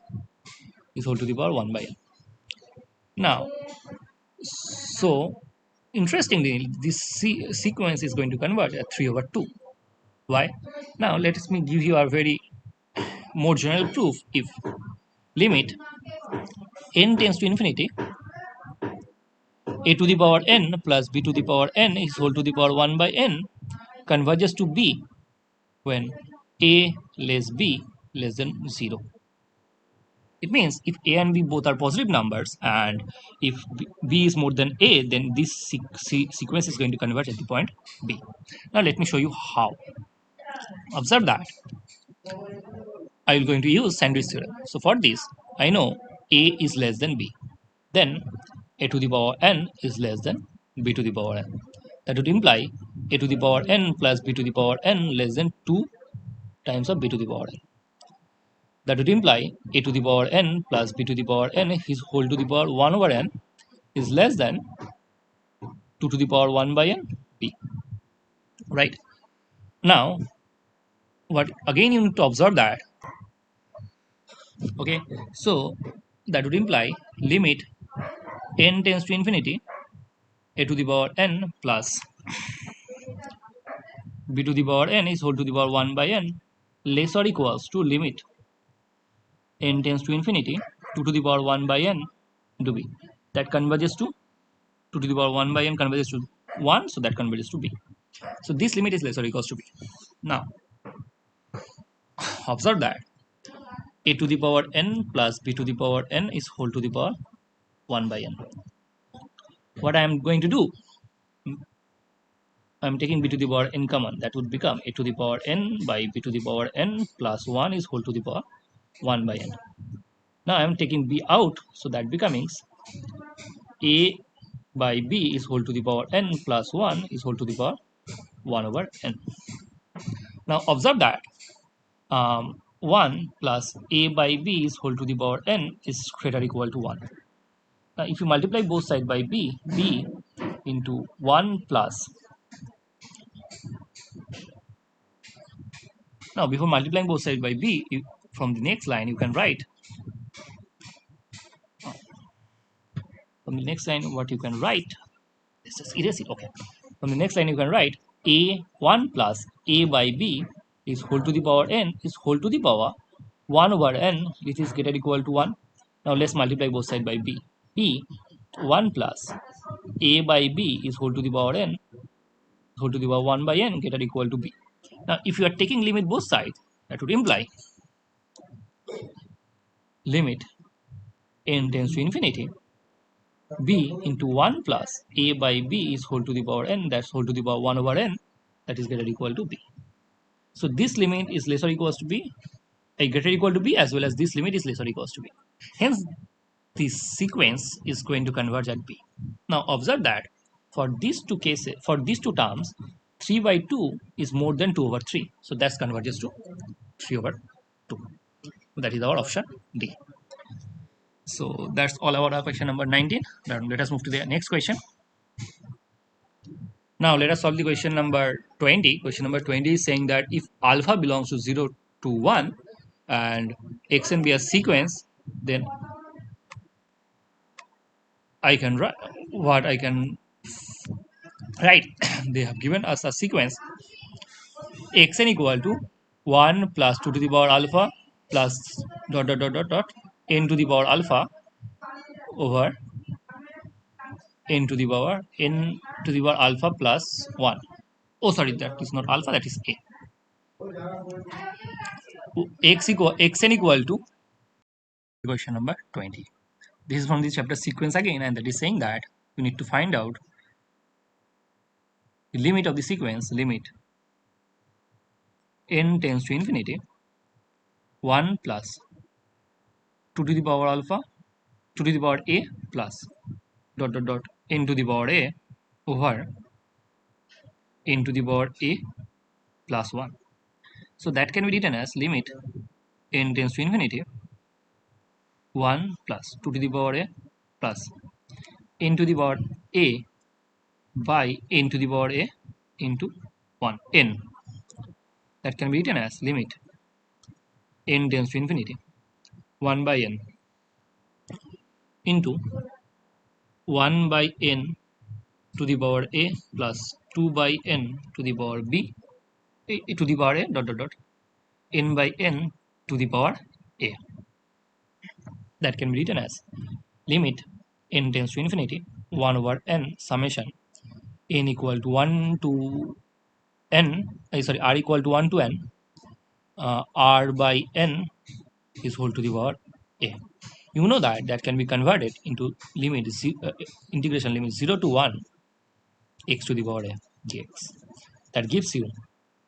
is whole to the power 1 by n. Now, so interestingly, this sequence is going to converge at 3 over 2. Why? Now let me give you a very more general proof. If limit n tends to infinity, a to the power n plus b to the power n is whole to the power 1 by n converges to b when a less b less than 0. It means if a and b both are positive numbers, and if b is more than a, then this sequence is going to converge at the point b. Now let me show you how. Observe that I will going to use sandwich theorem. So for this, I know a is less than b. Then a to the power n is less than b to the power n. That would imply a to the power n plus b to the power n less than 2 times of b to the power n. That would imply a to the power n plus b to the power n is whole to the power 1 over n is less than 2 to the power 1 by n b. Right? Now, what again you need to observe that. Okay, so that would imply limit n tends to infinity, a to the power n plus b to the power n is whole to the power 1 by n less or equals to limit n tends to infinity 2 to the power 1 by n to b. That converges to 2 to the power 1 by n converges to 1, so that converges to b. So this limit is less or equals to b. Now observe that a to the power n plus b to the power n is whole to the power 1 by n. What I am going to do, I am taking b to the power n common. That would become a to the power n by b to the power n plus 1 is whole to the power 1 by n. Now I am taking b out, so that becomes a by b is whole to the power n plus 1 is whole to the power 1 over n. Now observe that 1 plus a by b is whole to the power n is greater or equal to 1. Now if you multiply both sides by b into 1 plus. Now before multiplying both sides by b, from the next line you can write, from the next line what you can write, let's just erase it. Okay, from the next line you can write a 1 plus a by b is whole to the power n is whole to the power 1 over n, which is greater or equal to 1. Now let's multiply both sides by b 1 plus a by b is whole to the power n whole to the power 1 by n greater or equal to b. Now if you are taking limit both sides, that would imply limit n tends to infinity b into 1 plus a by b is whole to the power n, that's whole to the power 1 over n, that is greater or equal to b. So this limit is less or equals to b, a greater or equal to b, as well as this limit is less or equals to b. Hence this sequence is going to converge at b. Now observe that for these two cases, for these two terms, 3 by 2 is more than 2 over 3. So that converges to 3 over 2. That is our option D. So that's all about our question number 19. Now let us move to the next question. Now let us solve the question number 20. Question number 20 is saying that if alpha belongs to 0 to 1 and xn be a sequence, then I can write what I can write. They have given us a sequence xn equal to 1 plus 2 to the power alpha plus dot dot dot dot dot n to the power alpha over n to the power alpha plus 1. Oh, sorry, that is not alpha, that is a. Xn equal to question number 20. This is from this chapter sequence again, and that is saying that you need to find out the limit of the sequence, limit n tends to infinity 1 plus 2 to the power alpha 2 to the power a plus dot dot dot n to the power a over n to the power a plus 1. So that can be written as limit n tends to infinity 1 plus 2 to the power a plus n to the power a by n to the power a into 1 n. That can be written as limit n tends to infinity 1 by n into 1 by n to the power a plus 2 by n to the power b a to the power a dot dot dot n by n to the power a. That can be written as limit n tends to infinity 1 over n summation n equal to 1 to n, sorry, r equal to 1 to n, r by n is whole to the power a. You know that that can be converted into limit integration limit 0 to 1 x to the power a dx. That gives you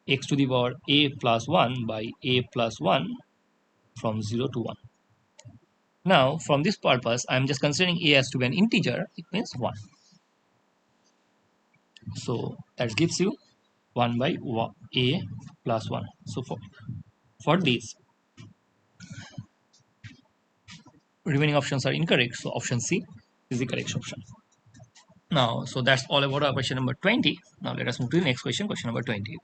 x to the power a plus 1 by a plus 1 from 0 to 1. Now, from this purpose, I am just considering a as to be an integer. It means 1. So that gives you 1 by a plus 1. So for this, remaining options are incorrect. So option C is the correct option. Now, so that's all about our question number 20. Now let us move to the next question, question number 20.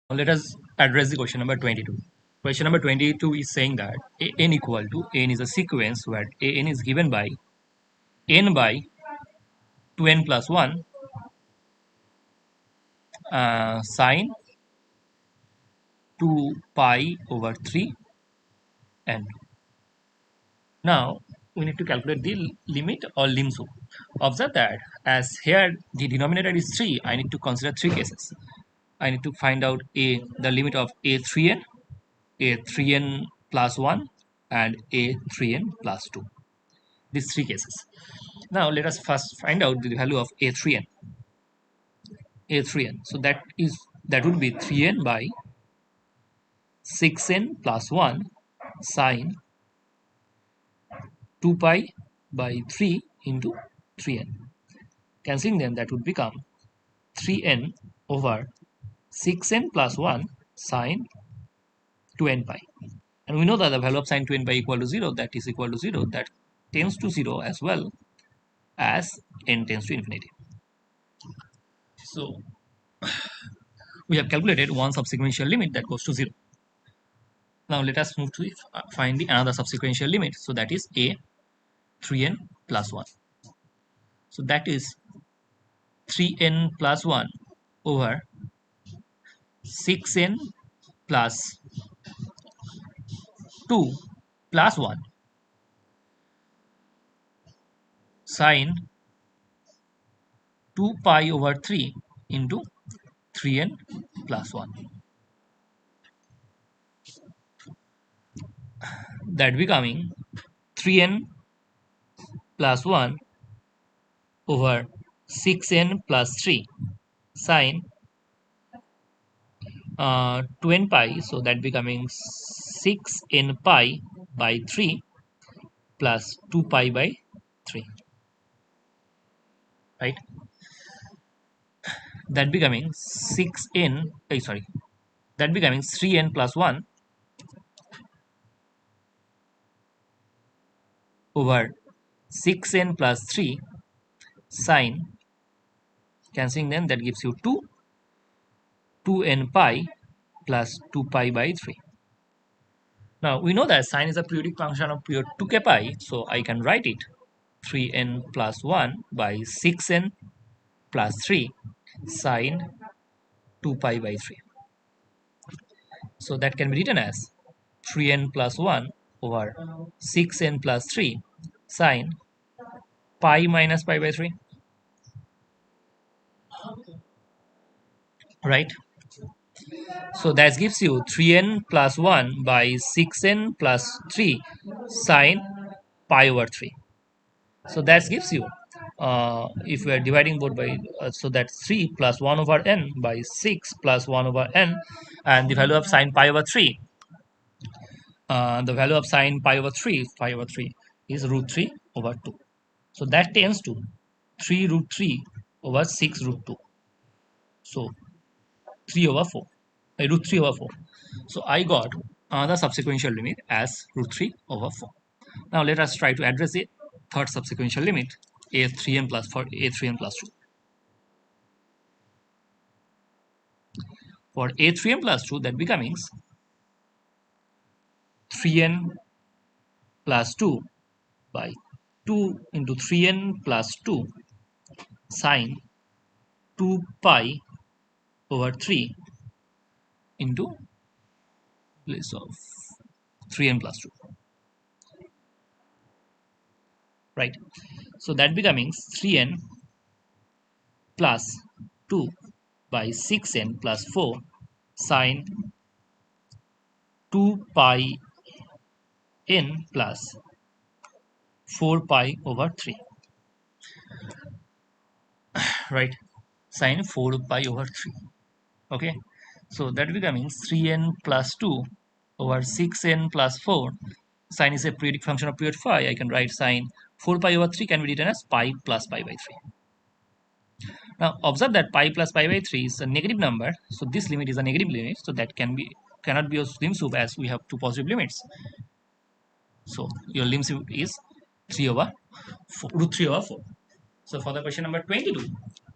Now let us address the question number 22. Question number 22 is saying that n equal to n is a sequence where an is given by n by 2n plus 1 sine 2 pi over 3 n. Now we need to calculate the limit or lim sum. Observe that as here the denominator is 3, I need to consider 3 cases. I need to find out the limit of a 3n, a 3n plus 1 and a 3n plus 2. These 3 cases. Now let us first find out the value of a 3n. A 3n. So that would be 3n by 6n plus 1 sine 2 pi by 3 into 3n. Cancelling them, that would become 3n over 6n plus 1 sine 2n pi. And we know that the value of sine 2n pi equal to 0, that is equal to 0, that tends to 0 as well as n tends to infinity. So we have calculated one subsequential limit that goes to 0. Now let us move to find the another subsequential limit. So that is a 3n plus 1. So that is 3n plus 1 over 6n plus 2 plus 1 sine 2 pi over 3 into 3n plus 1. That becoming 3n plus 1 over 6n plus 3 sine 2n pi. So that becoming 6n pi by 3 plus 2 pi by 3. Right? That becoming 6n, that becoming 3n plus 1 over 6n plus 3 sine, cancelling them, that gives you 2n pi plus 2 pi by 3. Now we know that sine is a periodic function of period 2k pi, so I can write it 3n plus 1 by 6n plus 3 sine 2 pi by 3. So that can be written as 3n plus 1 over 6n plus 3 sine pi minus pi by 3. Right? So that gives you 3n plus 1 by 6n plus 3 sine pi over 3. So that gives you, if we are dividing both by, so that's 3 plus 1 over n by 6 plus 1 over n, and the value of sine pi over 3, the value of sine pi over 3 is root 3 over 2. So that tends to 3 root 3 over 6 root 2. So 3 over 4, root 3 over 4. So I got the subsequential limit as root 3 over 4. Now let us try to address the third subsequential limit, a3n plus 2. For a3n plus 2, that becomes 3n plus 2 by 2 into 3n plus 2 sine 2 pi over 3 into place of 3n plus 2, right? So that becoming 3n plus 2 by 6n plus 4 sine 2 pi n plus 4 pi over 3, right? Sine 4 pi over 3. Okay, so that becoming 3n plus 2 over 6n plus 4. Sine is a periodic function of period phi. I can write sine 4 pi over 3 can be written as pi plus pi by 3. Now observe that pi plus pi by 3 is a negative number, so this limit is a negative limit, so that cannot be a lim sub as we have two positive limits. So your lim sub is 3 over 4, root 3 over 4. So for the question number 22,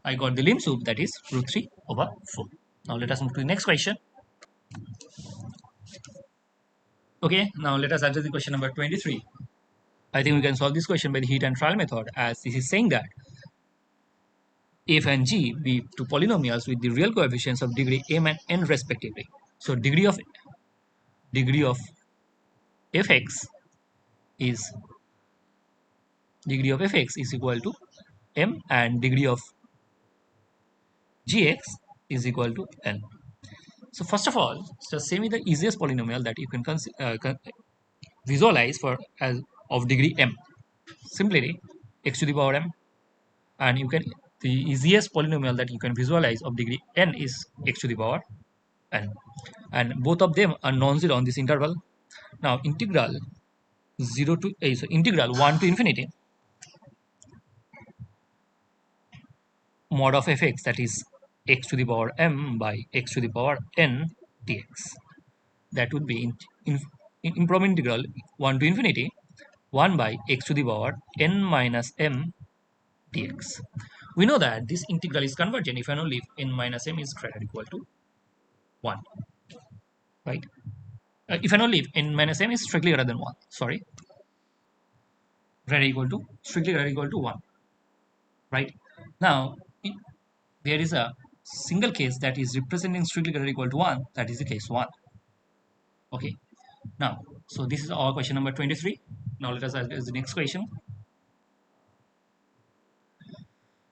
I got the lim sub, that is root 3 over 4. Now let us move to the next question. Okay, now let us answer the question number 23. I think we can solve this question by the heat and trial method, as this is saying that f and g be two polynomials with the real coefficients of degree m and n respectively. So degree of fx is equal to m, and degree of gx is equal to n. So first of all, just say me the easiest polynomial that you can visualize for as of degree m. Simply x to the power m, and you can the easiest polynomial that you can visualize of degree n is x to the power n, and both of them are non-zero on this interval. Now integral 1 to infinity mod of fx, that is x to the power m by x to the power n dx. That would be improper integral 1 to infinity 1 by x to the power n minus m dx. We know that this integral is convergent if and only if n minus m is greater or equal to 1, right? If and only if n minus m is strictly greater than 1, sorry, greater equal to strictly greater equal to 1, right? Now there is a single case that is representing strictly greater equal to 1, that is the case 1. Okay, now so this is our question number 23. Now let us ask the next question.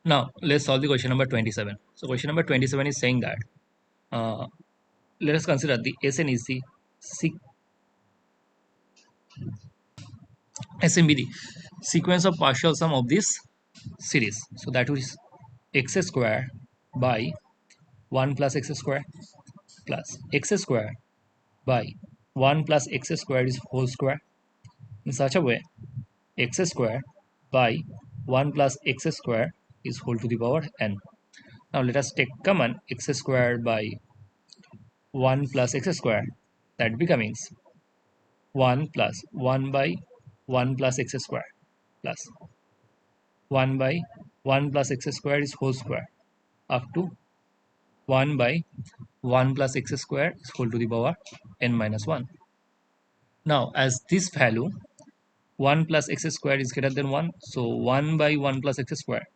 Now let's solve the question number 27. So question number 27 is saying that let us consider the Sn is the Sn be the sequence of partial sum of this series. So that is x square by 1 plus x square plus x square by 1 plus x square is whole square, in such a way x square by 1 plus x square is whole to the power n. Now let us take common x square by 1 plus x square, that becomes 1 plus 1 by 1 plus x square plus 1 by 1 plus x square is whole square up to 1 by 1 plus x square is whole to the power n minus 1. Now as this value 1 plus x square is greater than 1, so 1 by 1 plus x square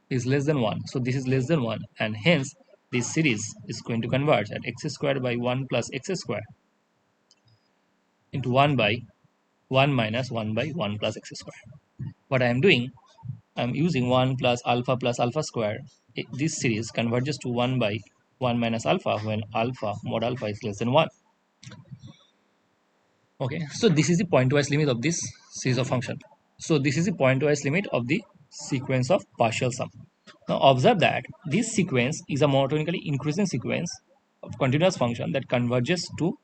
is less than 1, so this is less than 1, and hence this series is going to converge at x square by 1 plus x square into 1 by 1 minus 1 by 1 plus x square. What I am doing, I am using 1 plus alpha square. This series converges to 1 by 1 minus alpha when alpha mod alpha is less than 1. Okay, so this is the pointwise limit of this series of function. So this is the pointwise limit of the sequence of partial sum. Now observe that this sequence is a monotonically increasing sequence of continuous function that converges to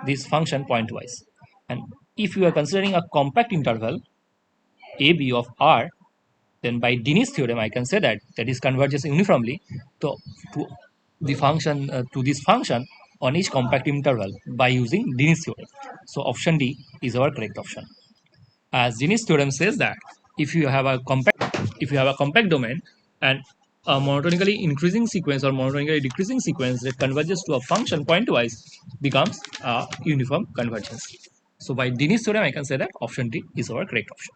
this function pointwise. And if you are considering a compact interval AB of R, then by Dini's theorem I can say that is converges uniformly to the function to this function on each compact interval by using Dini's theorem. So option D is our correct option. As Dini's theorem says that if you have a compact domain and a monotonically increasing sequence or monotonically decreasing sequence that converges to a function pointwise becomes a uniform convergence. So by Dini's theorem I can say that option D is our correct option.